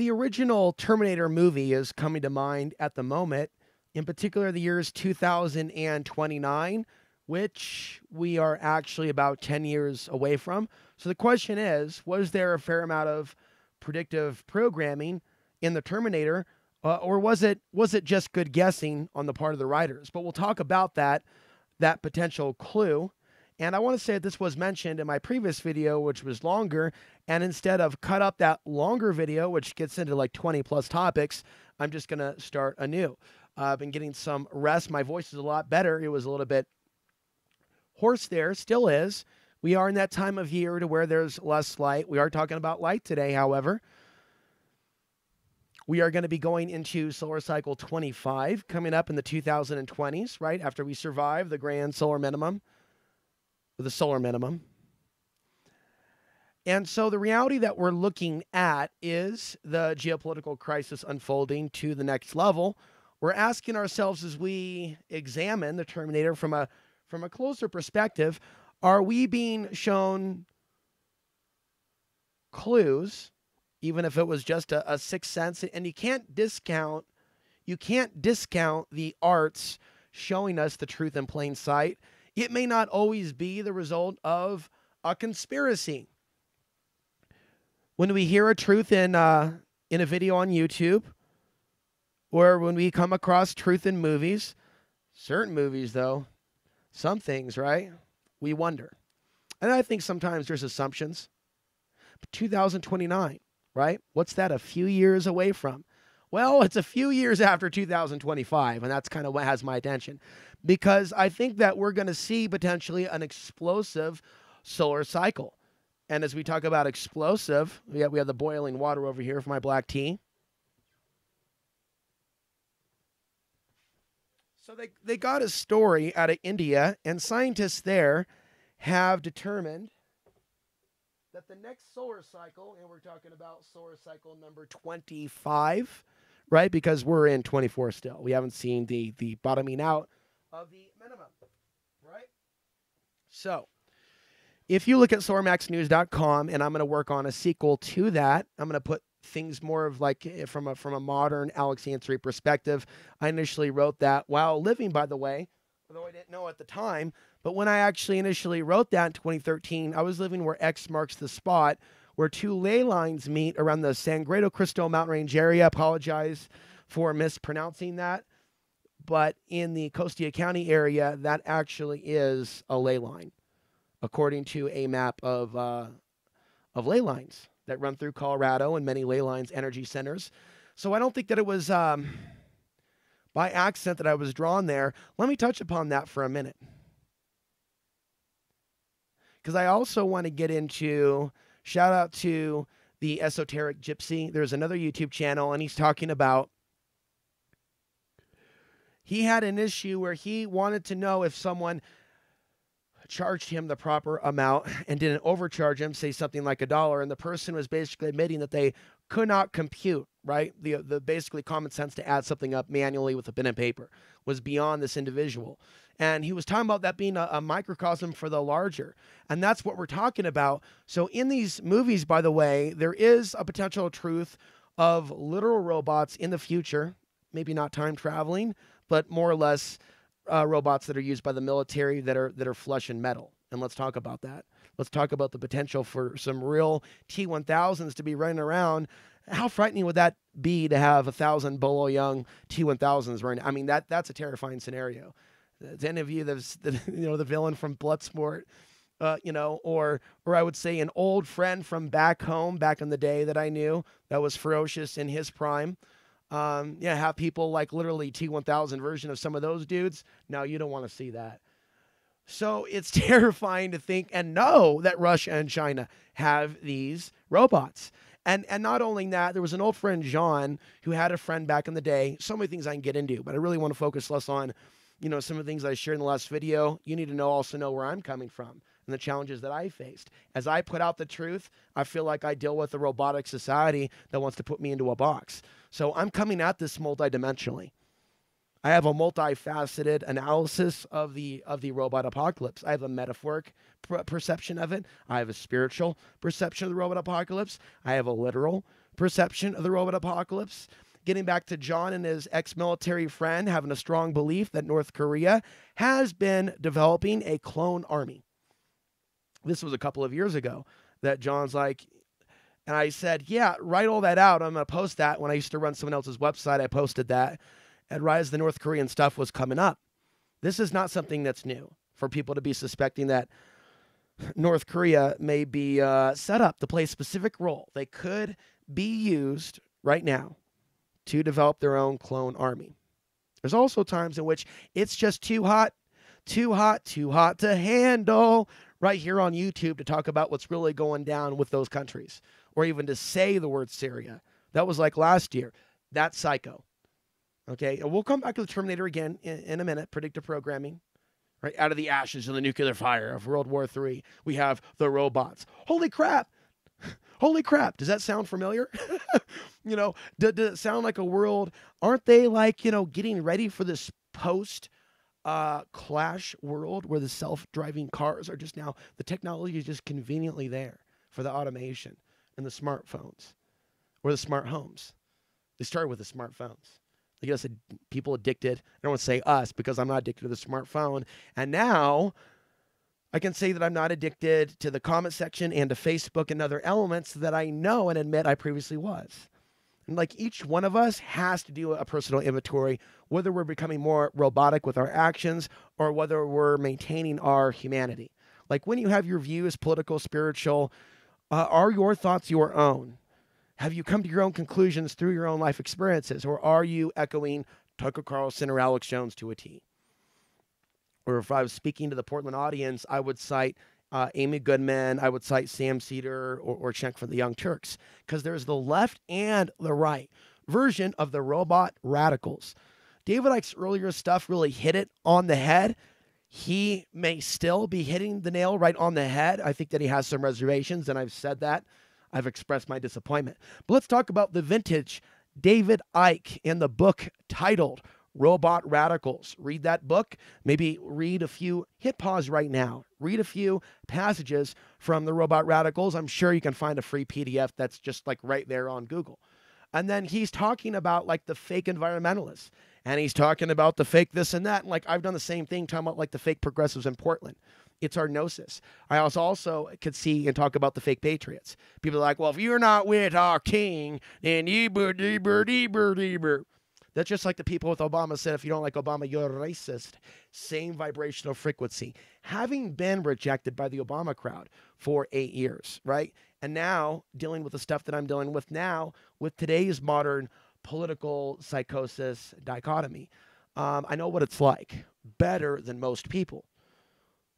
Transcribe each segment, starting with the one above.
The original Terminator movie is coming to mind at the moment, in particular the years 2029, which we are actually about 10 years away from. So the question is, was there a fair amount of predictive programming in the Terminator, or was it just good guessing on the part of the writers? But we'll talk about that potential clue. And I want to say that this was mentioned in my previous video, which was longer. And instead of cut up that longer video, which gets into like 20 plus topics, I'm just going to start anew. I've been getting some rest. My voice is a lot better. It was a little bit hoarse there, still is. We are in that time of year to where there's less light. We are talking about light today, however. We are going to be going into solar cycle 25 coming up in the 2020s, right after we survive the grand solar minimum. The solar minimum. And so the reality that we're looking at is the geopolitical crisis unfolding to the next level. We're asking ourselves as we examine the Terminator from a closer perspective, are we being shown clues, even if it was just a sixth sense? And you can't discount the arts showing us the truth in plain sight. It may not always be the result of a conspiracy. When we hear a truth in a video on YouTube, or when we come across truth in movies, certain movies though, some things, right, we wonder. And I think sometimes there's assumptions. But 2029, right? What's that a few years away from? Well, it's a few years after 2025, and that's kind of what has my attention. Because I think that we're going to see potentially an explosive solar cycle. And as we talk about explosive, we have the boiling water over here for my black tea. So they got a story out of India, and scientists there have determined that the next solar cycle, and we're talking about solar cycle number 25, right? Because we're in 24 still. We haven't seen the bottoming out of the minimum, right? So if you look at solarmaxnews.com, and I'm going to work on a sequel to that, I'm going to put things more of like from a modern Alex Ansary perspective. I initially wrote that while living, by the way, although I didn't know at the time. But when I actually initially wrote that in 2013, I was living where X marks the spot, where two ley lines meet around the Sangredo Cristo mountain range area. I apologize for mispronouncing that. But in the Costilla County area, that actually is a ley line, according to a map of ley lines that run through Colorado and many ley lines energy centers. So I don't think that it was by accident that I was drawn there. Let me touch upon that for a minute, because I also want to get into, shout out to the Esoteric Gypsy. There's another YouTube channel, and he's talking about, he had an issue where he wanted to know if someone charged him the proper amount and didn't overcharge him, say something like $1, and the person was basically admitting that they could not compute, right? The basically common sense to add something up manually with a pen and paper was beyond this individual. And he was talking about that being a microcosm for the larger. And that's what we're talking about. So in these movies, by the way, there is a potential truth of literal robots in the future, maybe not time traveling, but more or less robots that are used by the military that are flesh and metal. And let's talk about that. Let's talk about the potential for some real T-1000s to be running around. How frightening would that be to have 1,000 Bolo Young T-1000s running? I mean, that's a terrifying scenario. To any of you that's the villain from Bloodsport, or I would say an old friend from back home, back in the day that I knew that was ferocious in his prime. Have people like literally T-1000 version of some of those dudes. No, you don't want to see that. So it's terrifying to think and know that Russia and China have these robots. And not only that, there was an old friend, John, who had a friend back in the day. So many things I can get into, but I really want to focus less on, some of the things I shared in the last video. You need to also know where I'm coming from and the challenges that I faced. As I put out the truth, I feel like I deal with a robotic society that wants to put me into a box. So I'm coming at this multidimensionally. I have a multifaceted analysis of the robot apocalypse. I have a metaphoric perception of it. I have a spiritual perception of the robot apocalypse. I have a literal perception of the robot apocalypse. Getting back to John and his ex-military friend having a strong belief that North Korea has been developing a clone army. This was a couple of years ago that John's like, and I said, yeah, write all that out. I'm going to post that. When I used to run someone else's website, I posted that. And right as the North Korean stuff was coming up. This is not something that's new for people to be suspecting that North Korea may be set up to play a specific role. They could be used right now to develop their own clone army. There's also times in which it's just too hot to handle right here on YouTube to talk about what's really going down with those countries, or even to say the word Syria. That was like last year. That's psycho. Okay, and we'll come back to the Terminator again in a minute, predictive programming. Right, out of the ashes of the nuclear fire of World War III, we have the robots. Holy crap. Holy crap. Does that sound familiar? You know, does it sound like a world? Aren't they like, you know, getting ready for this post-clash world where the self-driving cars are just now, the technology is just conveniently there for the automation and the smartphones or the smart homes. They started with the smartphones. They get us people addicted. I don't want to say us because I'm not addicted to the smartphone. And now I can say that I'm not addicted to the comment section and to Facebook and other elements that I know and admit I previously was. And like each one of us has to do a personal inventory, whether we're becoming more robotic with our actions or whether we're maintaining our humanity. Like when you have your views, political, spiritual, are your thoughts your own? Have you come to your own conclusions through your own life experiences, or are you echoing Tucker Carlson or Alex Jones to a T? Or if I was speaking to the Portland audience, I would cite Amy Goodman, I would cite Sam Cedar or Cenk from the Young Turks, because there's the left and the right version of the robot radicals. David Icke's earlier stuff really hit it on the head. He may still be hitting the nail right on the head. I think that he has some reservations, and I've said that. I've expressed my disappointment. But let's talk about the vintage David Icke in the book titled Robot Radicals. Read that book. Maybe read a few, hit pause right now. Read a few passages from the Robot Radicals. I'm sure you can find a free PDF that's just like right there on Google. And then he's talking about like the fake environmentalists. And he's talking about the fake this and that. And like I've done the same thing, talking about like the fake progressives in Portland. It's our gnosis. I also could see and talk about the fake patriots. People are like, well, if you're not with our king, then that's just like the people with Obama said, if you don't like Obama, you're racist. Same vibrational frequency. Having been rejected by the Obama crowd for 8 years, right? And now dealing with the stuff that I'm dealing with now with today's modern political psychosis dichotomy. I know what it's like better than most people.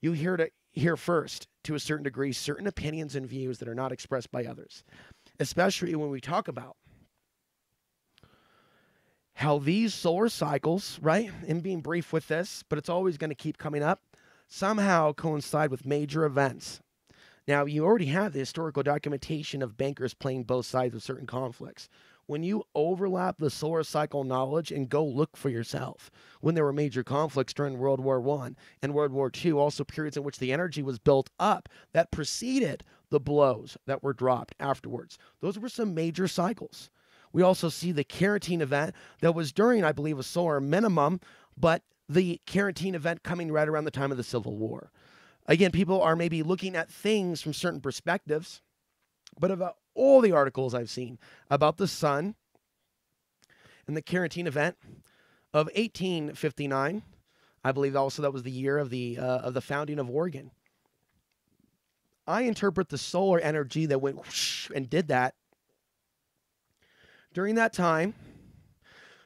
You hear first, to a certain degree, certain opinions and views that are not expressed by others, especially when we talk about how these solar cycles, right, and being brief with this, but it's always going to keep coming up, somehow coincide with major events. Now, you already have the historical documentation of bankers playing both sides of certain conflicts. When you overlap the solar cycle knowledge and go look for yourself, when there were major conflicts during World War I and World War II, also periods in which the energy was built up that preceded the blows that were dropped afterwards. Those were some major cycles. We also see the Carantine event that was during, I believe, a solar minimum, but the Carantine event coming right around the time of the Civil War. Again, people are maybe looking at things from certain perspectives, but about all the articles I've seen about the sun and the Carantine event of 1859, I believe also that was the year of the founding of Oregon. I interpret the solar energy that went whoosh and did that during that time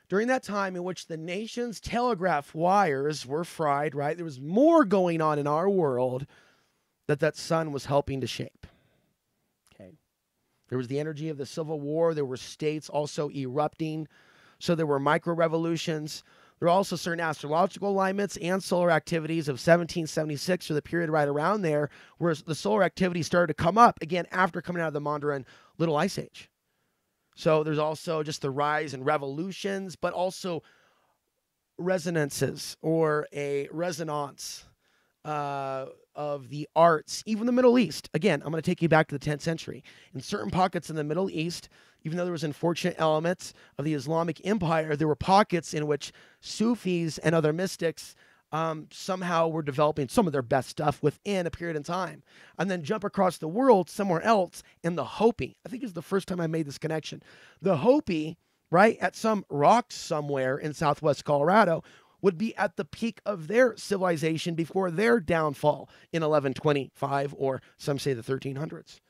in which the nation's telegraph wires were fried, right? There was more going on in our world that sun was helping to shape. Okay. There was the energy of the Civil War. There were states also erupting. So there were micro-revolutions. There were also certain astrological alignments and solar activities of 1776, or the period right around there, where the solar activity started to come up, again, after coming out of the Mandarin Little Ice Age. So there's also just the rise in revolutions, but also resonances or a resonance of the arts, even the Middle East. Again, I'm going to take you back to the 10th century. In certain pockets in the Middle East, even though there was unfortunate elements of the Islamic Empire, there were pockets in which Sufis and other mystics somehow were developing some of their best stuff within a period of time. And then jump across the world somewhere else, and the Hopi, I think it's the first time I made this connection. The Hopi, right, at some rocks somewhere in southwest Colorado, would be at the peak of their civilization before their downfall in 1125, or some say the 1300s.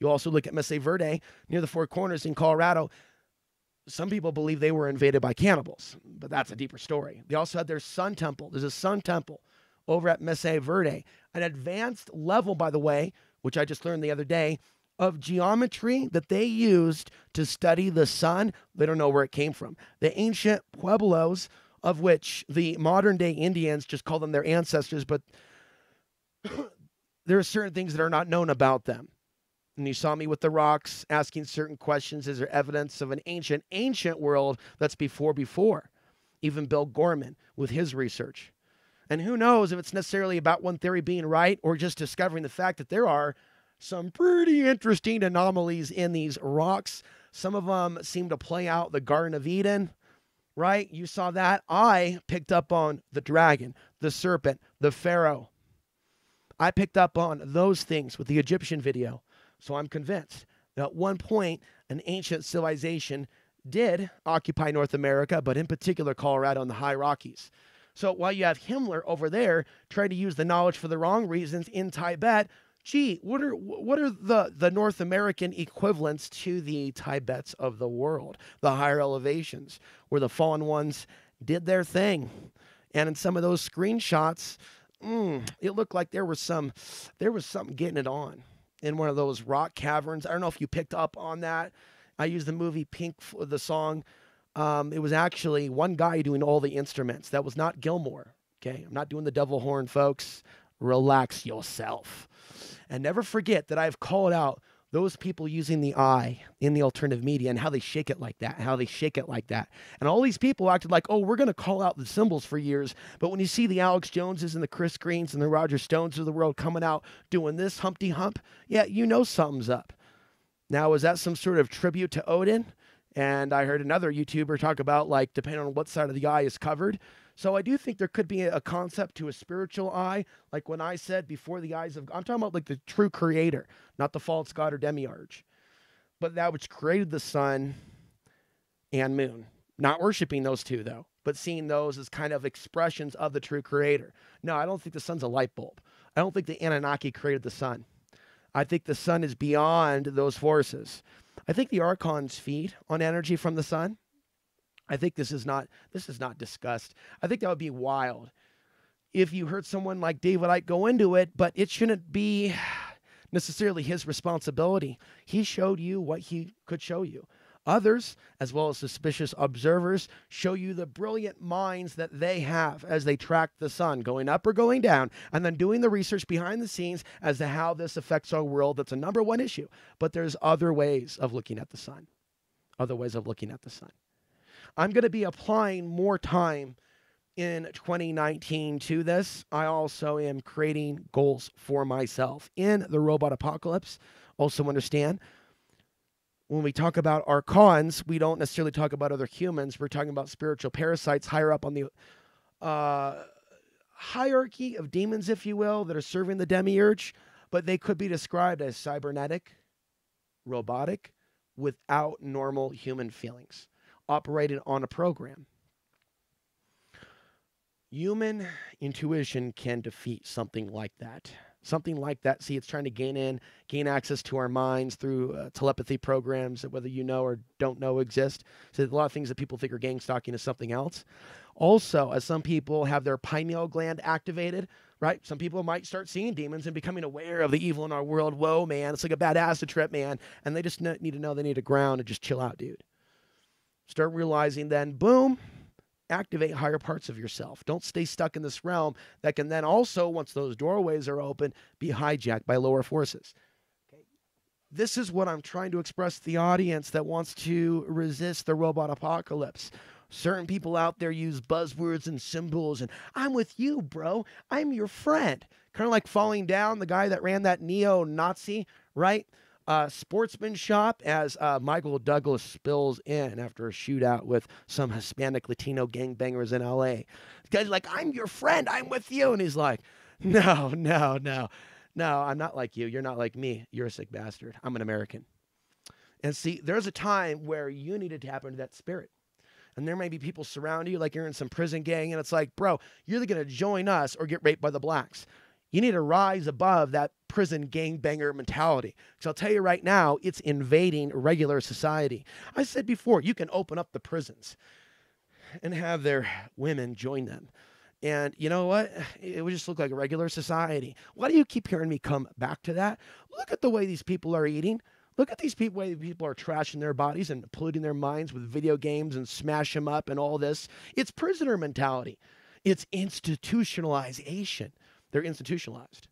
You also look at Mesa Verde near the Four Corners in Colorado. Some people believe they were invaded by cannibals, but that's a deeper story. They also had their sun temple. There's a sun temple over at Mesa Verde, an advanced level, by the way, which I just learned the other day, of geometry that they used to study the sun. They don't know where it came from. The ancient Pueblos, of which the modern day Indians just call them their ancestors, but there are certain things that are not known about them. And you saw me with the rocks asking certain questions. Is there evidence of an ancient world that's before? Even Bill Gorman with his research. And who knows if it's necessarily about one theory being right, or just discovering the fact that there are some pretty interesting anomalies in these rocks. Some of them seem to play out the Garden of Eden, right? You saw that. I picked up on the dragon, the serpent, the pharaoh. I picked up on those things with the Egyptian video. So I'm convinced that at one point, an ancient civilization did occupy North America, but in particular Colorado and the High Rockies. So while you have Himmler over there trying to use the knowledge for the wrong reasons in Tibet, gee, what are the North American equivalents to the Tibets of the world, the higher elevations, where the fallen ones did their thing? And in some of those screenshots, it looked like there was something getting it on in one of those rock caverns. I don't know if you picked up on that. I used the movie Pink for the song. It was actually one guy doing all the instruments. That was not Gilmore. Okay, I'm not doing the devil horn, folks. Relax yourself. And never forget that I've called out those people using the eye in the alternative media and how they shake it like that, And all these people acted like, oh, we're going to call out the symbols for years. But when you see the Alex Joneses and the Chris Greens and the Roger Stones of the world coming out doing this Humpty Hump, yeah, you know something's up. Now, is that some sort of tribute to Odin? And I heard another YouTuber talk about, like, depending on what side of the eye is covered. So I do think there could be a concept to a spiritual eye. Like when I said before the eyes of, I'm talking about like the true creator, not the false god or demiurge, but that which created the sun and moon. Not worshiping those two though, but seeing those as kind of expressions of the true creator. No, I don't think the sun's a light bulb. I don't think the Anunnaki created the sun. I think the sun is beyond those forces. I think the archons feed on energy from the sun. I think this is not discussed. I think that would be wild if you heard someone like David Icke go into it, but it shouldn't be necessarily his responsibility. He showed you what he could show you. Others, as well as suspicious observers, show you the brilliant minds that they have as they track the sun going up or going down, and then doing the research behind the scenes as to how this affects our world. That's a number one issue. But there's other ways of looking at the sun. I'm going to be applying more time in 2019 to this. I also am creating goals for myself in the robot apocalypse. Also understand, when we talk about archons, we don't necessarily talk about other humans. We're talking about spiritual parasites higher up on the hierarchy of demons, if you will, that are serving the demiurge. But they could be described as cybernetic, robotic, without normal human feelings, operated on a program. Human intuition can defeat something like that. See, it's trying to gain access to our minds through telepathy programs that whether you know or don't know exist. So there's a lot of things that people think are gang stalking is something else. Also, as some people have their pineal gland activated, right? Some people might start seeing demons and becoming aware of the evil in our world. Whoa, man, it's like a bad acid trip, man. And they just need to know they need to ground and just chill out, dude. Start realizing then, boom, activate higher parts of yourself. Don't stay stuck in this realm that can then also, once those doorways are open, be hijacked by lower forces. Okay. This is what I'm trying to express to the audience that wants to resist the robot apocalypse. Certain people out there use buzzwords and symbols and I'm with you, bro. I'm your friend. Kind of like Falling Down, the guy that ran that neo-Nazi, right? Sportsman shop as Michael Douglas spills in after a shootout with some Hispanic Latino gangbangers in LA. The guy's like, I'm your friend, I'm with you. And he's like, no, no, no, no, I'm not like you. You're not like me. You're a sick bastard. I'm an American. And see, there's a time where you need to tap into that spirit. And there may be people surround you like you're in some prison gang. And it's like, bro, you're either going to join us or get raped by the blacks. You need to rise above that prison gangbanger mentality. Because I'll tell you right now, it's invading regular society. I said before, you can open up the prisons and have their women join them. And you know what? It would just look like a regular society. Why do you keep hearing me come back to that? Look at the way these people are eating. Look at these people, way people are trashing their bodies and polluting their minds with video games and smash them up and all this. It's prisoner mentality. It's institutionalization. They're institutionalized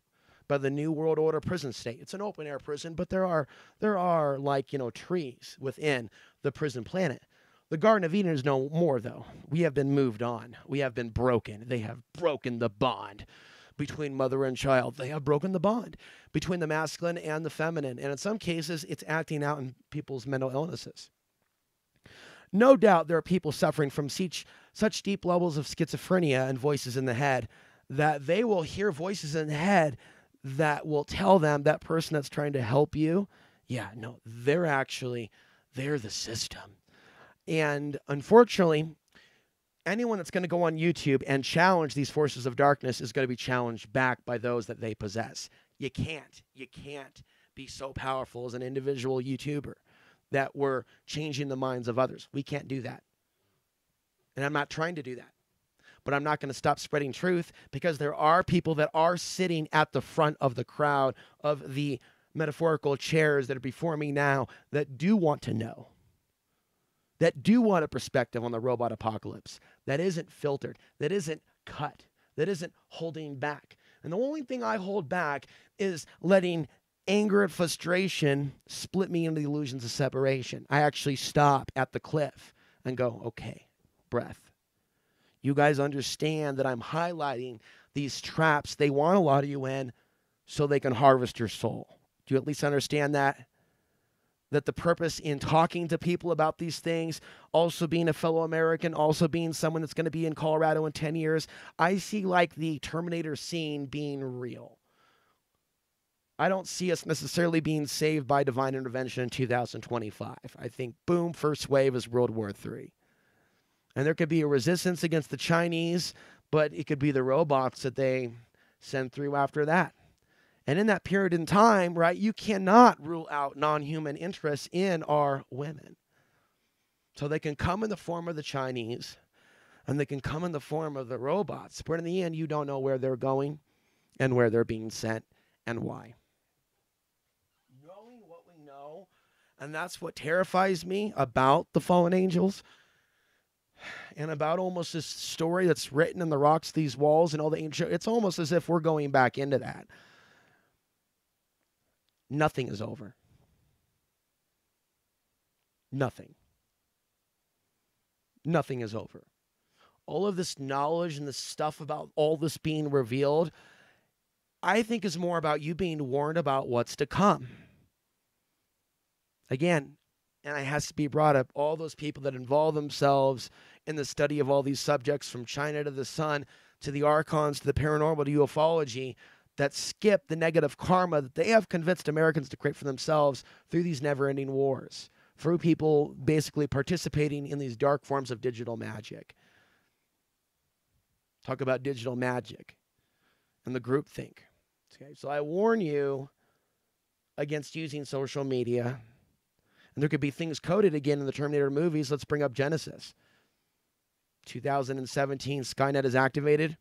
by the New World Order prison state. It's an open air prison, but there are like, trees within the prison planet. The Garden of Eden is no more, though. We have been moved on. We have been broken. They have broken the bond between mother and child. They have broken the bond between the masculine and the feminine. And in some cases, it's acting out in people's mental illnesses. No doubt there are people suffering from such deep levels of schizophrenia and voices in the head that they will hear voices in the head that will tell them that person that's trying to help you, yeah, no, they're the system. And unfortunately, anyone that's going to go on YouTube and challenge these forces of darkness is going to be challenged back by those that they possess. You can't be so powerful as an individual YouTuber that we're changing the minds of others. We can't do that. And I'm not trying to do that. But I'm not going to stop spreading truth because there are people that are sitting at the front of the crowd of the metaphorical chairs that are before me now that do want to know, that do want a perspective on the robot apocalypse, that isn't filtered, that isn't cut, that isn't holding back. And the only thing I hold back is letting anger and frustration split me into the illusions of separation. I actually stop at the cliff and go, okay, breath. You guys understand that I'm highlighting these traps they want a lot of you in so they can harvest your soul. Do you at least understand that? That the purpose in talking to people about these things, also being a fellow American, also being someone that's going to be in Colorado in 10 years, I see like the Terminator scene being real. I don't see us necessarily being saved by divine intervention in 2025. I think, boom, first wave is World War III. And there could be a resistance against the Chinese, but it could be the robots that they send through after that. And in that period in time, right, you cannot rule out non-human interests in our women. So they can come in the form of the Chinese, and they can come in the form of the robots. But in the end, you don't know where they're going and where they're being sent and why. Knowing what we know, and that's what terrifies me about the fallen angels, and about almost this story that's written in the rocks, these walls, and all the ancient. It's almost as if we're going back into that. Nothing is over. Nothing. Nothing is over. All of this knowledge and this stuff about all this being revealed, I think is more about you being warned about what's to come. Again, and it has to be brought up, all those people that involve themselves in the study of all these subjects, from China to the sun, to the archons, to the paranormal, to ufology, that skip the negative karma that they have convinced Americans to create for themselves through these never-ending wars, through people basically participating in these dark forms of digital magic. Talk about digital magic and the groupthink. Okay, so I warn you against using social media. And there could be things coded again in the Terminator movies. Let's bring up Genesis. 2017, Skynet is activated.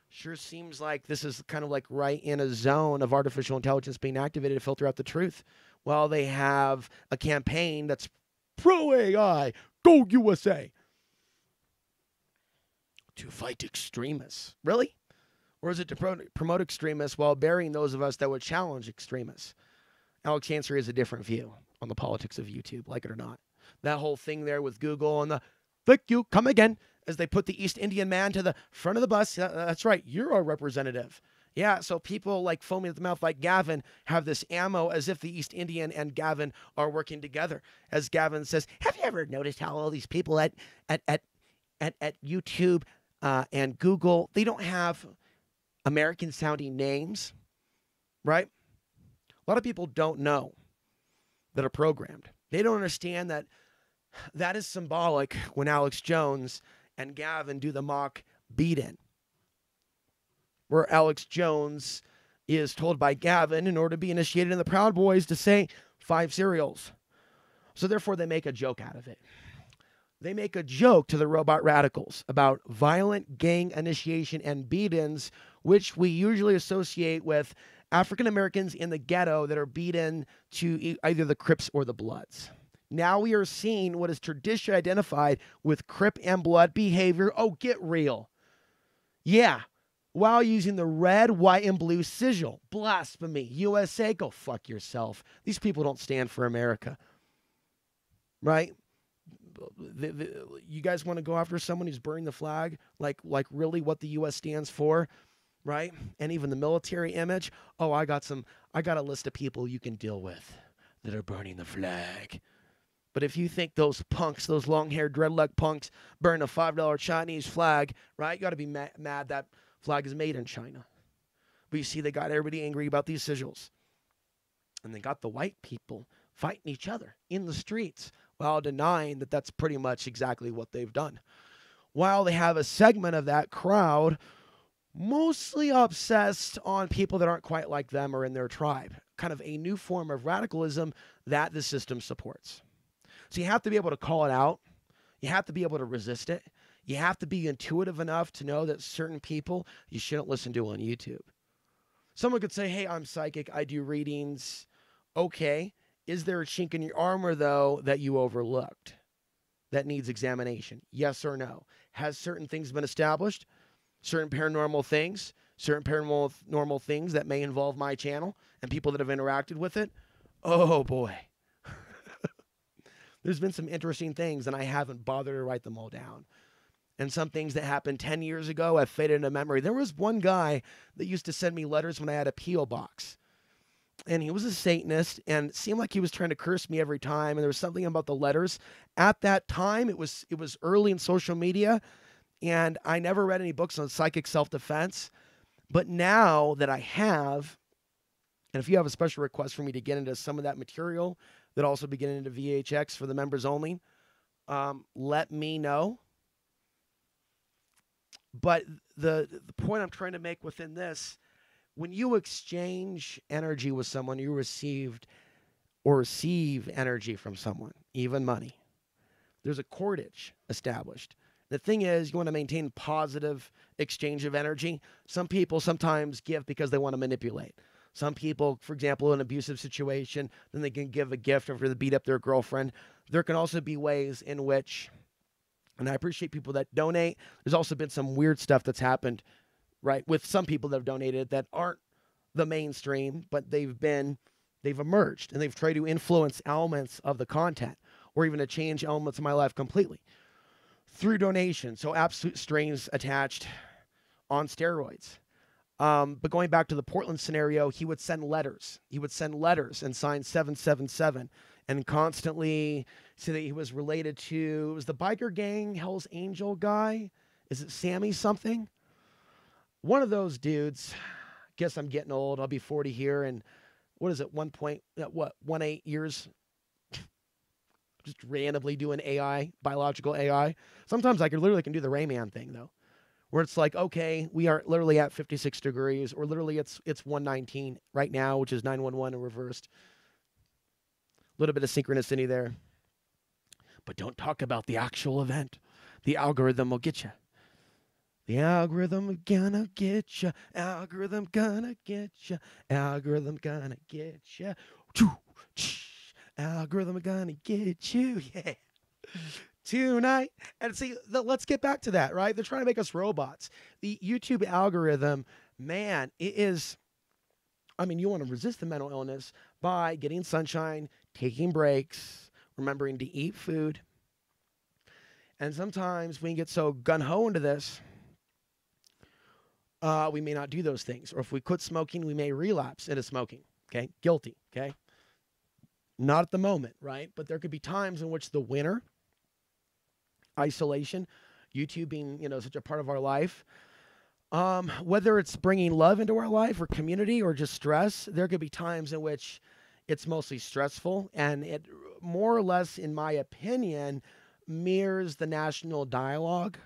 Sure seems like this is kind of like right in a zone of artificial intelligence being activated to filter out the truth. Well, they have a campaign that's pro-AI, go USA, to fight extremists. Really? Or is it to promote extremists while burying those of us that would challenge extremists? Alex Answer has a different view on the politics of YouTube, like it or not. That whole thing there with Google and the, thank you, come again, as they put the East Indian man to the front of the bus. That's right, you're our representative. Yeah, so people like foaming at the mouth like Gavin have this ammo as if the East Indian and Gavin are working together. As Gavin says, have you ever noticed how all these people at at at YouTube and Google, they don't have American sounding names, right? A lot of people don't know that are programmed. They don't understand that that is symbolic when Alex Jones and Gavin do the mock beat-in, where Alex Jones is told by Gavin in order to be initiated in the Proud Boys to say 5 cereals. So therefore they make a joke out of it. They make a joke to the robot radicals about violent gang initiation and beat-ins, which we usually associate with African Americans in the ghetto that are beaten to either the Crips or the Bloods. Now we are seeing what is traditionally identified with Crip and Blood behavior. Oh, get real. Yeah, while using the red, white, and blue sigil. Blasphemy. USA, go fuck yourself. These people don't stand for America. Right? You guys want to go after someone who's burning the flag? Like really what the U.S. stands for? Right? And even the military image? Oh, I got a list of people you can deal with that are burning the flag. But if you think those punks, those long-haired dreadlock punks burn a $5 Chinese flag, right? You got to be mad that flag is made in China. But you see, they got everybody angry about these sigils. And they got the white people fighting each other in the streets while denying that that's pretty much exactly what they've done. While they have a segment of that crowd mostly obsessed on people that aren't quite like them or in their tribe. Kind of a new form of radicalism that the system supports. So you have to be able to call it out. You have to be able to resist it. You have to be intuitive enough to know that certain people you shouldn't listen to on YouTube. Someone could say, hey, I'm psychic. I do readings. Okay. Is there a chink in your armor, though, that you overlooked that needs examination? Yes or no? Has certain things been established? Certain paranormal things that may involve my channel and people that have interacted with it? Oh, boy. There's been some interesting things, and I haven't bothered to write them all down. And some things that happened 10 years ago have faded into memory. There was one guy that used to send me letters when I had a P.O. box. And he was a Satanist, and it seemed like he was trying to curse me every time. And there was something about the letters. At that time, it was early in social media, and I never read any books on psychic self-defense. But now that I have, and if you have a special request for me to get into some of that material, that also be getting into VHX for the members only, let me know. But the point I'm trying to make within this, when you exchange energy with someone, you receive energy from someone, even money. There's a cordage established. The thing is, you want to maintain positive exchange of energy. Some people sometimes give because they want to manipulate. Some people, for example, in an abusive situation, then they can give a gift after they beat up their girlfriend. There can also be ways in which, and I appreciate people that donate. There's also been some weird stuff that's happened, right, with some people that have donated that aren't the mainstream, but they've emerged, and they've tried to influence elements of the content or even to change elements of my life completely through donation. So absolute strings attached on steroids. But going back to the Portland scenario, he would send letters. He would send letters and sign 777 and constantly say that he was related to, it was the biker gang, Hell's Angel guy. Is it Sammy something? One of those dudes. Guess I'm getting old. I'll be 40 here. And what is it? 18 years? Just randomly doing AI, biological AI. Sometimes I literally can do the Rayman thing though, where it's like, okay, we are literally at 56 degrees, or literally it's 119 right now, which is 911 in reversed. A little bit of synchronicity there. But don't talk about the actual event. The algorithm will get you. The algorithm gonna get you. Algorithm gonna get you. Algorithm gonna get you. Algorithm gonna get you. Yeah. Tonight. And see, let's get back to that, right? They're trying to make us robots. The YouTube algorithm, man, it is, I mean, you want to resist the mental illness by getting sunshine, taking breaks, remembering to eat food. And sometimes we can get so gung-ho into this, we may not do those things. Or if we quit smoking, we may relapse into smoking. Okay, guilty. Okay, not at the moment, right? But there could be times in which the winter, isolation, YouTube being, such a part of our life, whether it's bringing love into our life or community or just stress, there could be times in which it's mostly stressful, and it more or less, in my opinion, mirrors the national dialogue.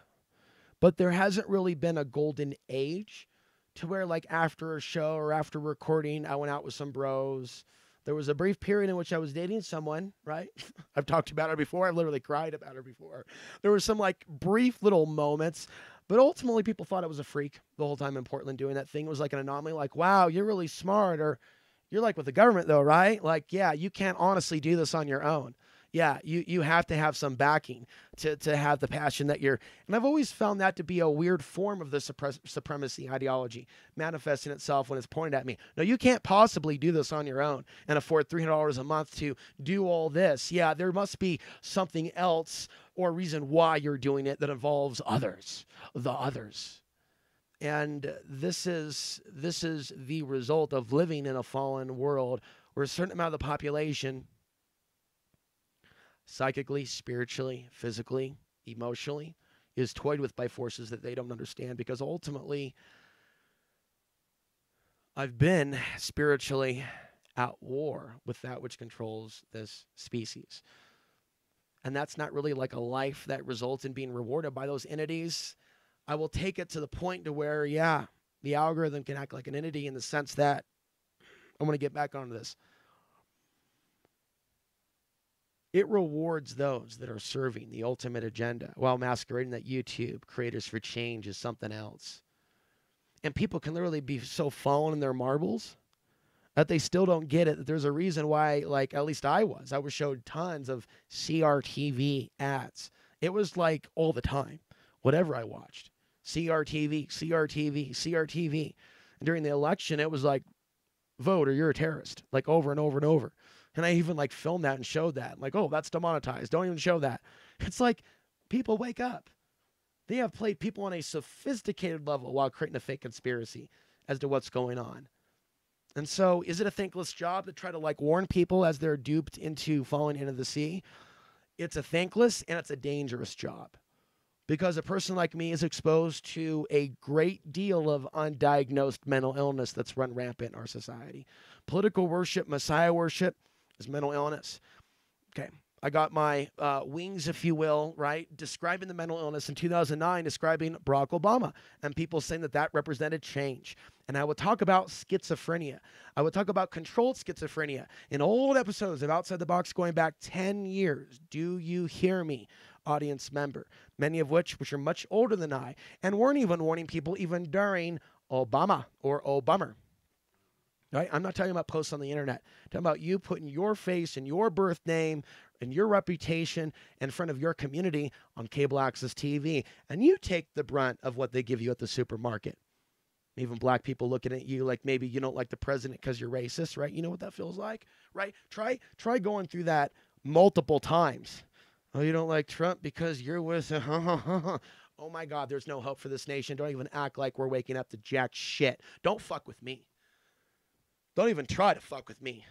But there hasn't really been a golden age to where, like, after a show or after recording, I went out with some bros. There was a brief period in which I was dating someone, right? I've talked about her before. I've literally cried about her before. There were some, like, brief little moments, but ultimately people thought I was a freak the whole time in Portland doing that thing. It was like an anomaly, like, wow, you're really smart, or you're like with the government though, right? Like, yeah, you can't honestly do this on your own. Yeah, you have to have some backing to have the passion that you're. And I've always found that to be a weird form of the supremacy ideology manifesting itself when it's pointed at me. No, you can't possibly do this on your own and afford $300 a month to do all this. Yeah, there must be something else or reason why you're doing it that involves others, the others. And this is the result of living in a fallen world where a certain amount of the population, psychically, spiritually, physically, emotionally, is toyed with by forces that they don't understand, because ultimately I've been spiritually at war with that which controls this species. And that's not really like a life that results in being rewarded by those entities. I will take it to the point to where, yeah, the algorithm can act like an entity in the sense that, I want to get back onto this, it rewards those that are serving the ultimate agenda while masquerading that YouTube, creators for change, is something else. And people can literally be so fallen in their marbles that they still don't get it, that there's a reason why, like, at least I was showed tons of CRTV ads. It was like all the time, whatever I watched. CRTV, CRTV, CRTV. And during the election, it was like, vote or you're a terrorist, like over and over and over. And I even like filmed that and showed that. I'm like, oh, that's demonetized. Don't even show that. It's like, people wake up. They have played people on a sophisticated level while creating a fake conspiracy as to what's going on. And so is it a thankless job to try to like warn people as they're duped into falling into the sea? It's a thankless and it's a dangerous job, because a person like me is exposed to a great deal of undiagnosed mental illness that's run rampant in our society. Political worship, Messiah worship is mental illness. Okay, I got my wings, if you will, right, describing the mental illness in 2009, describing Barack Obama, and people saying that that represented change. And I would talk about schizophrenia. I would talk about controlled schizophrenia in old episodes of Outside the Box going back 10 years. Do you hear me, audience member? Many of which are much older than I, and weren't even warning people even during Obama or Obama. Right? I'm not talking about posts on the internet. I'm talking about you putting your face and your birth name and your reputation in front of your community on cable access TV, and you take the brunt of what they give you at the supermarket. Even black people looking at you like maybe you don't like the president because you're racist, right? You know what that feels like, right? Try going through that multiple times. Oh, you don't like Trump because you're with oh my God, there's no hope for this nation. Don't even act like we're waking up to jack shit. Don't fuck with me. Don't even try to fuck with me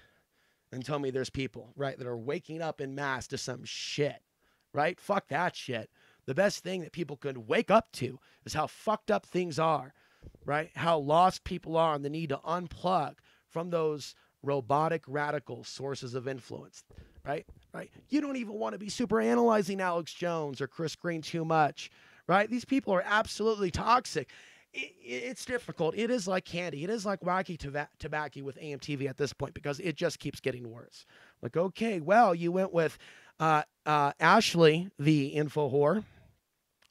and tell me there's people, right, that are waking up en masse to some shit, right? Fuck that shit. The best thing that people could wake up to is how fucked up things are, right? How lost people are and the need to unplug from those robotic, radical sources of influence, right? Right? You don't even want to be super analyzing Alex Jones or Chris Green too much, right? These people are absolutely toxic. It's difficult. It is like candy. It is like wacky tobacco with AMTV at this point, because it just keeps getting worse. Like, okay, well, you went with Ashley, the info whore.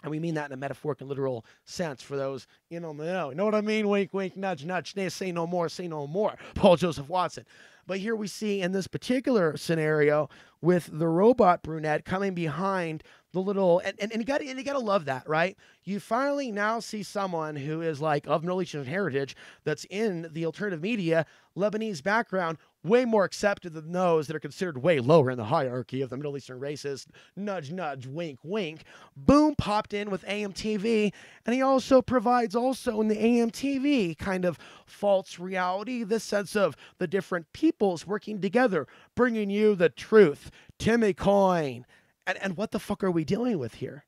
And we mean that in a metaphoric and literal sense for those, you know what I mean? Wink, wink, nudge, nudge. Say no more, say no more. Paul Joseph Watson. But here we see in this particular scenario with the robot brunette coming behind the little, and you gotta love that, right? You finally now see someone who is like of Middle Eastern heritage that's in the alternative media, Lebanese background, way more accepted than those that are considered way lower in the hierarchy of the Middle Eastern races. Nudge, nudge, wink, wink. Boom popped in with AMTV, and he also provides also in the AMTV kind of false reality, this sense of the different peoples working together, bringing you the truth. Timmy Coin. And what the fuck are we dealing with here?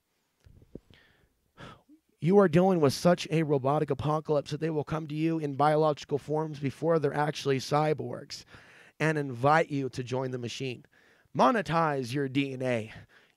You are dealing with such a robotic apocalypse that they will come to you in biological forms before they're actually cyborgs and invite you to join the machine. Monetize your DNA.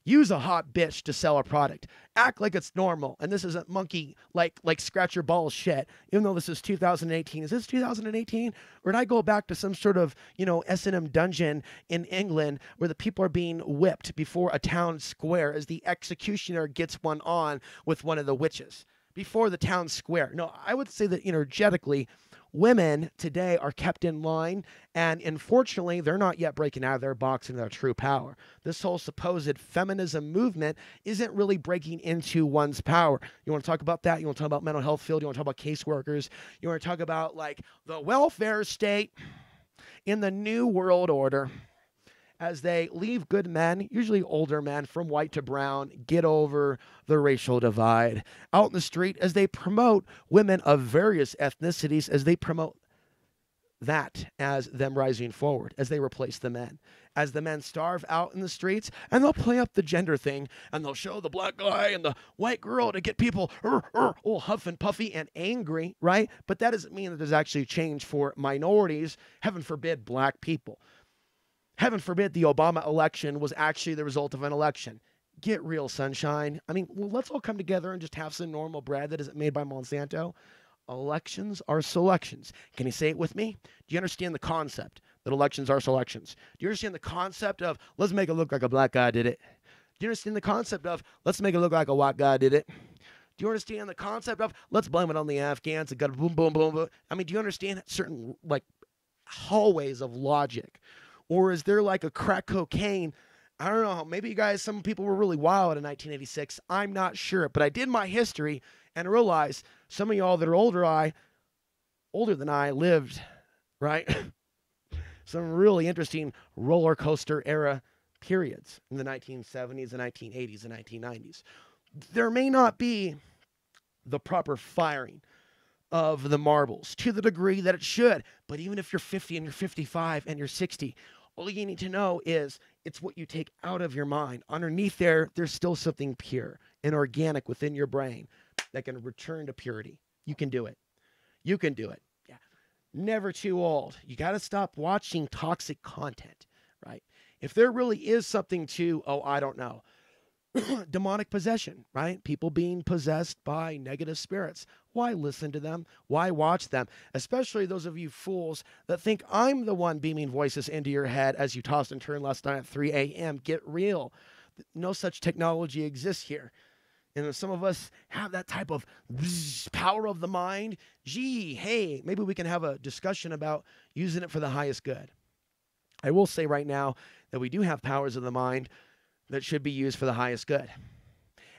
Use a hot bitch to sell a product. Act like it's normal. And this isn't monkey like scratch your balls shit. Even though this is 2018. Is this 2018? Or did I go back to some sort of, S&M dungeon in England where the people are being whipped before a town square as the executioner gets one on with one of the witches before the town square? No, I would say that energetically, women today are kept in line, and unfortunately, they're not yet breaking out of their box into their true power. This whole supposed feminism movement isn't really breaking into one's power. You want to talk about that? You want to talk about mental health field? You want to talk about caseworkers? You want to talk about like the welfare state in the new world order as they leave good men, usually older men from white to brown, get over the racial divide out in the street as they promote women of various ethnicities, as they promote that as them rising forward, as they replace the men, as the men starve out in the streets, and they'll play up the gender thing, and they'll show the black guy and the white girl to get people all huff and puffy and angry, right? But that doesn't mean that there's actually change for minorities, heaven forbid black people. Heaven forbid the Obama election was actually the result of an election. Get real, sunshine. I mean, let's all come together and just have some normal bread that isn't made by Monsanto. Elections are selections. Can you say it with me? Do you understand the concept that elections are selections? Do you understand the concept of let's make it look like a black guy did it? Do you understand the concept of let's make it look like a white guy did it? Do you understand the concept of let's blame it on the Afghans? It got boom, boom, boom, boom. I mean, do you understand certain like hallways of logic? Or is there like a crack cocaine? I don't know. Maybe you guys, some people were really wild in 1986. I'm not sure. But I did my history and realized some of y'all that are older than I lived, right? Some really interesting roller coaster era periods in the 1970s, the 1980s, and 1990s. There may not be the proper firing of the marbles to the degree that it should. But even if you're 50 and you're 55 and you're 60, all you need to know is it's what you take out of your mind. Underneath there's still something pure and organic within your brain that can return to purity. You can do it. You can do it. Yeah. Never too old. You got to stop watching toxic content, right? If there really is something to, I don't know, demonic possession, right? People being possessed by negative spirits. Why listen to them? Why watch them? Especially those of you fools that think I'm the one beaming voices into your head as you tossed and turned last night at 3 a.m. Get real. No such technology exists here. And some of us have that type of power of the mind. Gee, hey, maybe we can have a discussion about using it for the highest good. I will say right now that we do have powers of the mind that should be used for the highest good.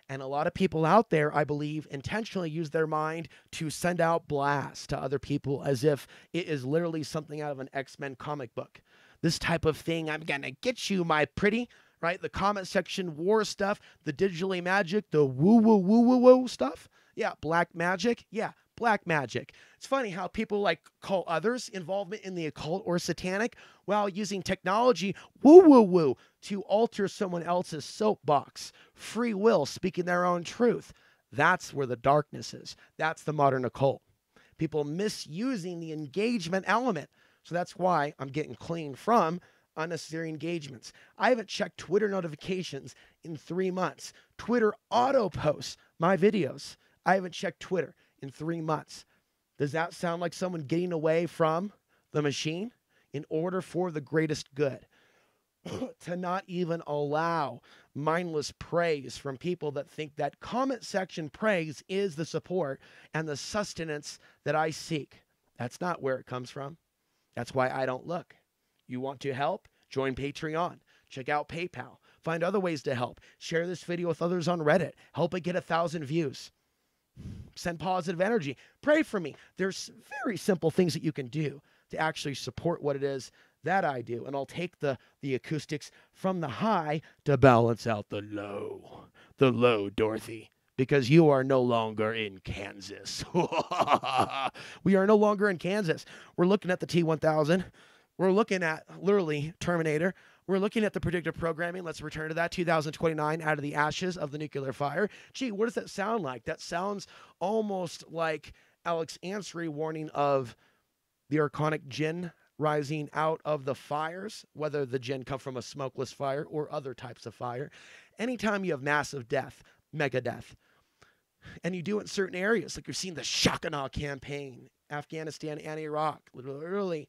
And a lot of people out there, I believe, intentionally use their mind to send out blasts to other people as if it is literally something out of an X-Men comic book. This type of thing, I'm going to get you, my pretty, right? The comment section war stuff, the digitally magic, the woo-woo-woo-woo-woo stuff. Yeah, black magic. Yeah, black magic. It's funny how people like call others involvement in the occult or satanic while using technology, woo-woo-woo, to alter someone else's soapbox. Free will, speaking their own truth. That's where the darkness is. That's the modern occult. People misusing the engagement element. So that's why I'm getting clean from unnecessary engagements. I haven't checked Twitter notifications in 3 months. Twitter auto posts my videos. I haven't checked Twitter in 3 months. Does that sound like someone getting away from the machine in order for the greatest good? To not even allow mindless praise from people that think that comment section praise is the support and the sustenance that I seek. That's not where it comes from. That's why I don't look. You want to help? Join Patreon. Check out PayPal. Find other ways to help. Share this video with others on Reddit. Help it get 1,000 views. Send positive energy. Pray for me. There's very simple things that you can do to actually support what it is That I do. And I'll take the acoustics from the high to balance out the low. The low, Dorothy. Because you are no longer in Kansas. We are no longer in Kansas. We're looking at the T-1000. We're looking at, literally, Terminator. We're looking at the predictive programming. Let's return to that. 2029, out of the ashes of the nuclear fire. Gee, what does that sound like? That sounds almost like Alex Ansary warning of the archonic jinn rising out of the fires, whether the jinn come from a smokeless fire or other types of fire. Anytime you have massive death, mega death, and you do it in certain areas, like you've seen the Shakana campaign, Afghanistan and Iraq, literally,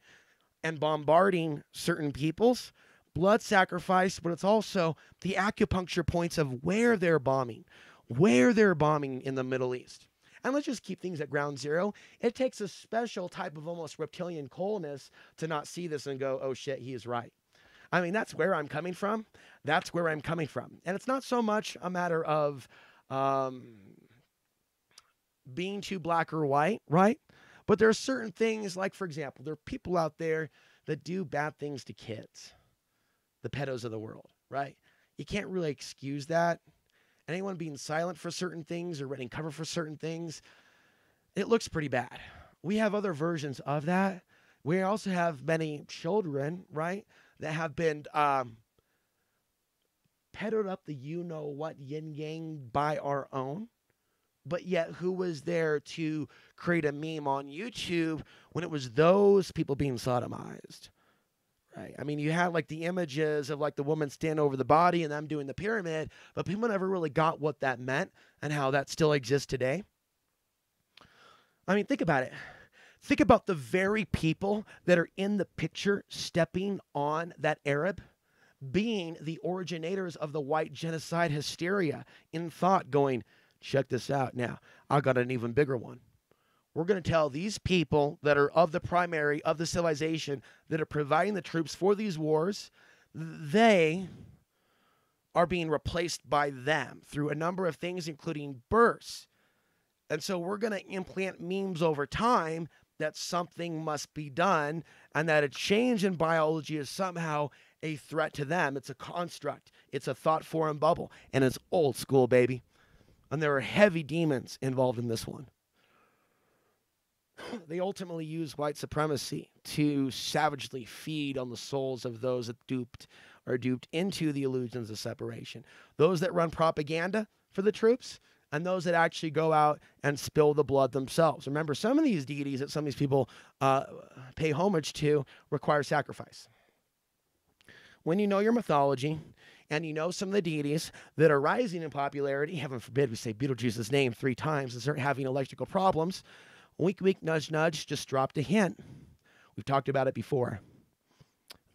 and bombarding certain peoples, blood sacrifice, but it's also the acupuncture points of where they're bombing in the Middle East. And let's just keep things at ground zero. It takes a special type of almost reptilian coldness to not see this and go, oh shit, he is right. I mean, that's where I'm coming from. That's where I'm coming from. And it's not so much a matter of being too black or white, right? But there are certain things, like, for example, there are people out there that do bad things to kids, the pedos of the world, right? You can't really excuse that. Anyone being silent for certain things or running cover for certain things, it looks pretty bad. We have other versions of that. We also have many children, right, that have been pedoed up the you-know-what yin-yang by our own, but yet who was there to create a meme on YouTube when it was those people being sodomized? Right. I mean, you had like the images of like the woman standing over the body and them doing the pyramid, but people never really got what that meant and how that still exists today. I mean, think about it. Think about the very people that are in the picture stepping on that Arab being the originators of the white genocide hysteria in thought, going, check this out. Now, I got an even bigger one. We're going to tell these people that are of the primary, of the civilization, that are providing the troops for these wars, they are being replaced by them through a number of things, including births. And so we're going to implant memes over time that something must be done and that a change in biology is somehow a threat to them. It's a construct. It's a thought form bubble. And it's old school, baby. And there are heavy demons involved in this one. They ultimately use white supremacy to savagely feed on the souls of those that are duped into the illusions of separation. Those that run propaganda for the troops and those that actually go out and spill the blood themselves. Remember, some of these deities that some of these people pay homage to require sacrifice. When you know your mythology and you know some of the deities that are rising in popularity, heaven forbid we say Beetlejuice's name 3 times and start having electrical problems, wink, wink, nudge, nudge, just dropped a hint. We've talked about it before.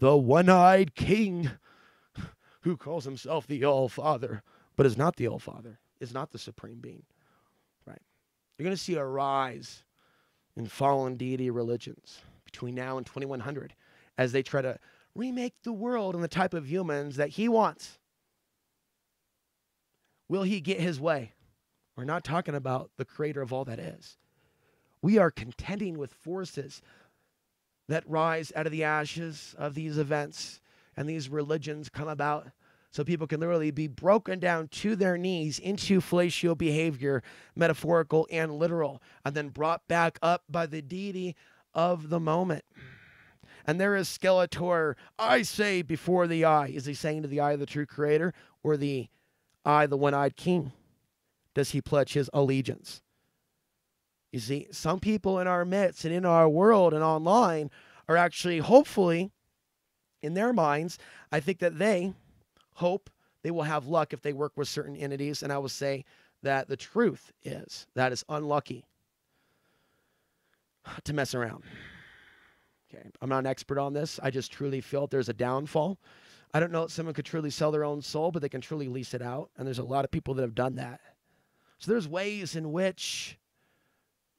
The one-eyed king who calls himself the All-Father, but is not the All-Father, is not the Supreme Being. Right? You're going to see a rise in fallen deity religions between now and 2100 as they try to remake the world in the type of humans that he wants. Will he get his way? We're not talking about the creator of all that is. We are contending with forces that rise out of the ashes of these events, and these religions come about so people can literally be broken down to their knees into fellatio behavior, metaphorical and literal, and then brought back up by the deity of the moment. And there is Skeletor, I say before the eye. Is he saying to the eye of the true creator or the eye, the one-eyed king? Does he pledge his allegiance? You see, some people in our midst and in our world and online are actually, hopefully, in their minds, I think that they hope they will have luck if they work with certain entities. And I will say that the truth is that is unlucky to mess around. Okay, I'm not an expert on this. I just truly feel there's a downfall. I don't know if someone could truly sell their own soul, but they can truly lease it out. And there's a lot of people that have done that. So there's ways in which,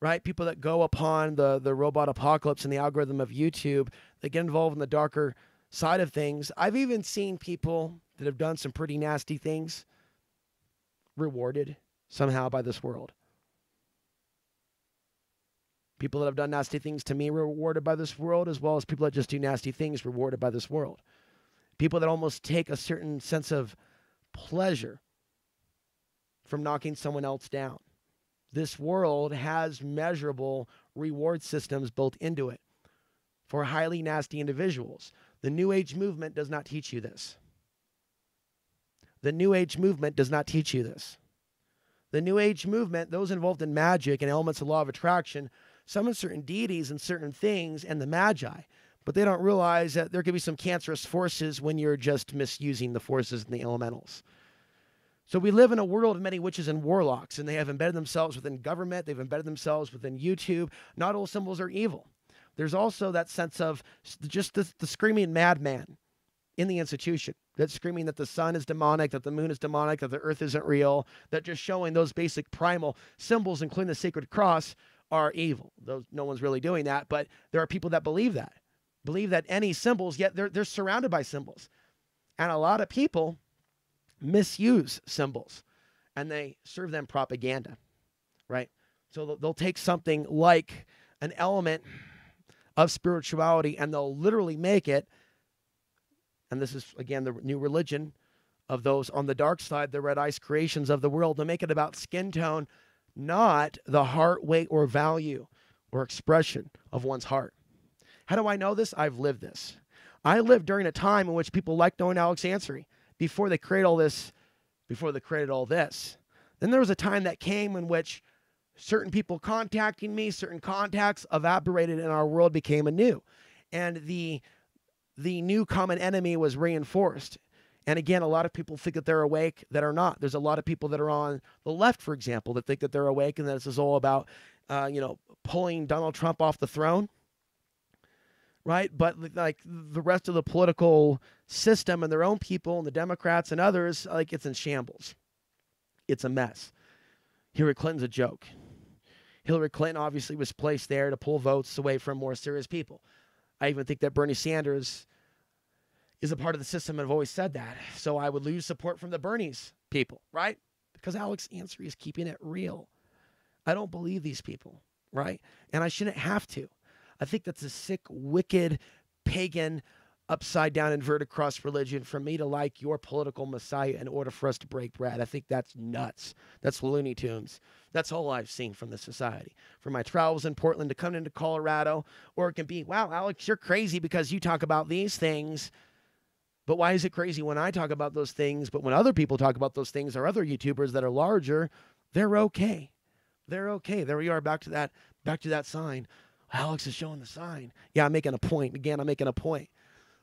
right, people that go upon the robot apocalypse and the algorithm of YouTube, they get involved in the darker side of things. I've even seen people that have done some pretty nasty things rewarded somehow by this world. People that have done nasty things to me rewarded by this world, as well as people that just do nasty things rewarded by this world. People that almost take a certain sense of pleasure from knocking someone else down. This world has measurable reward systems built into it for highly nasty individuals. The New Age movement does not teach you this. The New Age movement does not teach you this. The New Age movement, those involved in magic and elements of law of attraction, summon certain deities and certain things and the magi, but they don't realize that there could be some cancerous forces when you're just misusing the forces and the elementals. So we live in a world of many witches and warlocks, and they have embedded themselves within government. They've embedded themselves within YouTube. Not all symbols are evil. There's also that sense of just the screaming madman in the institution that's screaming that the sun is demonic, that the moon is demonic, that the earth isn't real, that just showing those basic primal symbols, including the sacred cross, are evil. No one's really doing that, but there are people that believe that any symbols, yet they're surrounded by symbols. And a lot of people misuse symbols and they serve them propaganda, right? So they'll take something like an element of spirituality and they'll literally make it, and this is again the new religion of those on the dark side, the red ice creations of the world, to make it about skin tone, not the heart, weight, or value or expression of one's heart. How do I know this? I've lived this. I lived during a time in which people liked knowing Alex Ansary before they created all this, Then there was a time that came in which certain people contacting me, certain contacts evaporated and our world became anew. And the new common enemy was reinforced. And again, a lot of people think that they're awake that are not. There's a lot of people that are on the left, for example, that think that they're awake and that this is all about, pulling Donald Trump off the throne. Right? But like the rest of the political system and their own people and the Democrats and others, like it's in shambles. It's a mess. Hillary Clinton's a joke. Hillary Clinton obviously was placed there to pull votes away from more serious people. I even think that Bernie Sanders is a part of the system and I've always said that. So I would lose support from the Bernie's people, right? Because Alex Ansary is keeping it real. I don't believe these people, right? And I shouldn't have to. I think that's a sick, wicked, pagan, upside-down, inverted cross religion for me to like your political messiah in order for us to break bread. I think that's nuts. That's Looney Tunes. That's all I've seen from this society. From my travels in Portland to coming into Colorado, or it can be, wow, Alex, you're crazy because you talk about these things. But why is it crazy when I talk about those things, but when other people talk about those things or other YouTubers that are larger, they're okay. They're okay. There we are, back to that sign. Alex is showing the sign. Yeah, I'm making a point. Again, I'm making a point.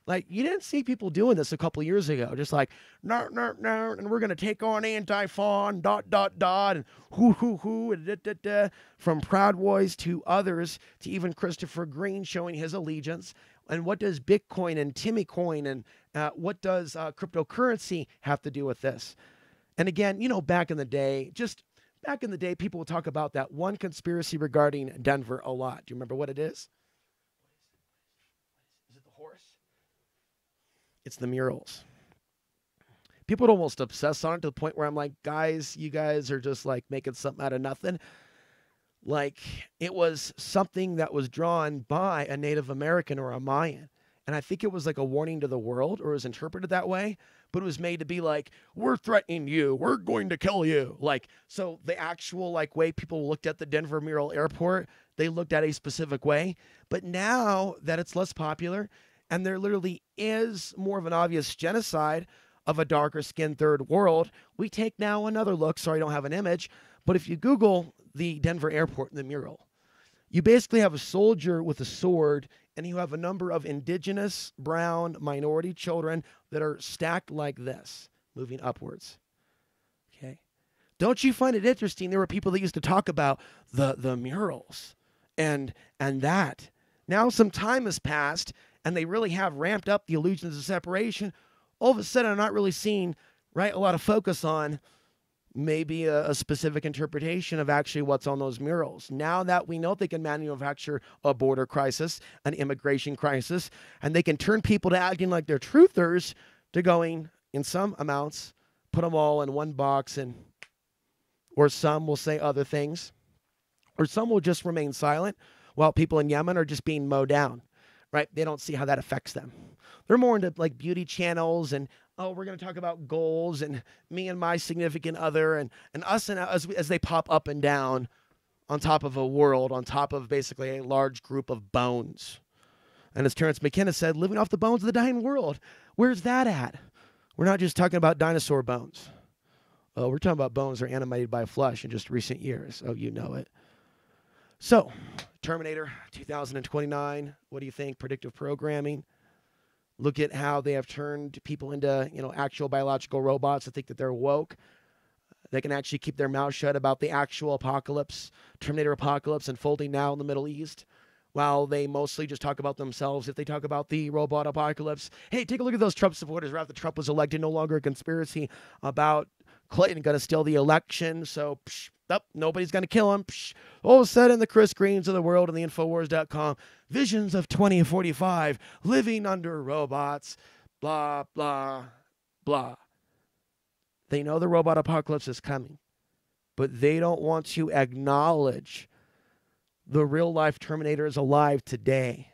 Like, you didn't see people doing this a couple of years ago. Just like, no, and we're going to take on Anti-Fawn, ... and hoo, and from Proud Boys to others, to even Christopher Green showing his allegiance. And what does Bitcoin and Timmy Coin and what does cryptocurrency have to do with this? And again, back in the day, people would talk about that one conspiracy regarding Denver a lot. Do you remember what it is? Is it the horse? It's the murals. People would almost obsess on it to the point where I'm like, guys, you guys are just like making something out of nothing. Like it was something that was drawn by a Native American or a Mayan. And I think it was like a warning to the world, or it was interpreted that way. But it was made to be like, we're threatening you. We're going to kill you. Like, so the actual way people looked at the Denver Mural Airport, they looked at a specific way. But now that it's less popular and there literally is more of an obvious genocide of a darker skinned third world, we take now another look. Sorry, I don't have an image. But if you Google the Denver Airport and the mural, you basically have a soldier with a sword and you have a number of indigenous, brown, minority children that are stacked like this, moving upwards. Okay. Don't you find it interesting? There were people that used to talk about the murals and that. Now some time has passed and they really have ramped up the illusions of separation. All of a sudden, I'm not really seeing, right, a lot of focus on maybe a specific interpretation of actually what's on those murals. Now that we know they can manufacture a border crisis, an immigration crisis, and they can turn people to acting like they're truthers to going, in some amounts, put them all in one box, or some will say other things, or some will just remain silent. while people in Yemen are just being mowed down, right? They don't see how that affects them. They're more into like beauty channels and, oh, we're going to talk about goals and me and my significant other and us and as they pop up and down on top of a world, on top of basically a large group of bones. And as Terence McKenna said, living off the bones of the dying world. Where's that at? We're not just talking about dinosaur bones. Oh, we're talking about bones that are animated by flesh in just recent years. Oh, you know it. So, Terminator 2029, what do you think? Predictive programming. Look at how they have turned people into, actual biological robots that think that they're woke. They can actually keep their mouth shut about the actual apocalypse, Terminator apocalypse unfolding now in the Middle East, while they mostly just talk about themselves. If they talk about the robot apocalypse, hey, take a look at those Trump supporters. Right after Trump was elected, no longer a conspiracy about Clinton going to steal the election. So, nobody's going to kill him. All of a sudden, the Chris Greens of the world and the Infowars.com, visions of 2045, living under robots, blah, blah, blah. They know the robot apocalypse is coming, but they don't want to acknowledge the real-life Terminator is alive today,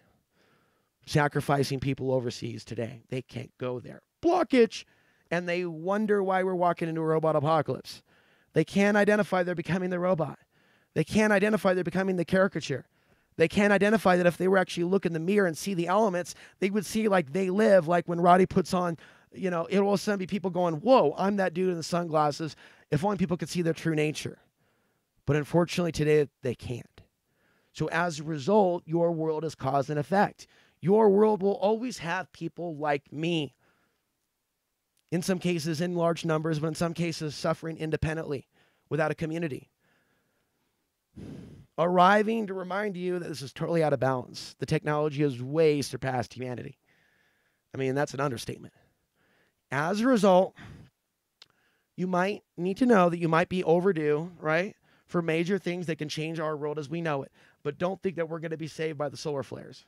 sacrificing people overseas today. They can't go there. Blockage! And they wonder why we're walking into a robot apocalypse. They can't identify they're becoming the robot. They can't identify they're becoming the caricature. They can't identify that if they were actually look in the mirror and see the elements, they would see like they live, like when Roddy puts on, it'll all of a sudden be people going, whoa, I'm that dude in the sunglasses. If only people could see their true nature. But unfortunately today, they can't. So as a result, your world is cause and effect. Your world will always have people like me. In some cases, in large numbers, but in some cases, suffering independently without a community. Arriving to remind you that this is totally out of balance. The technology has way surpassed humanity. I mean, that's an understatement. As a result, you might need to know that you might be overdue, right, for major things that can change our world as we know it. But don't think that we're going to be saved by the solar flares.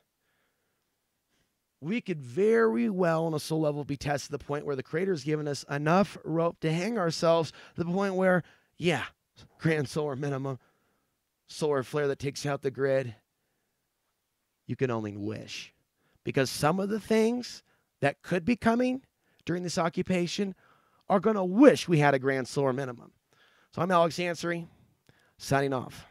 We could very well on a soul level be tested to the point where the Creator's given us enough rope to hang ourselves to the point where, yeah, grand solar minimum, solar flare that takes you out the grid, you can only wish. Because some of the things that could be coming during this occupation are going to wish we had a grand solar minimum. So I'm Alex Ansary, signing off.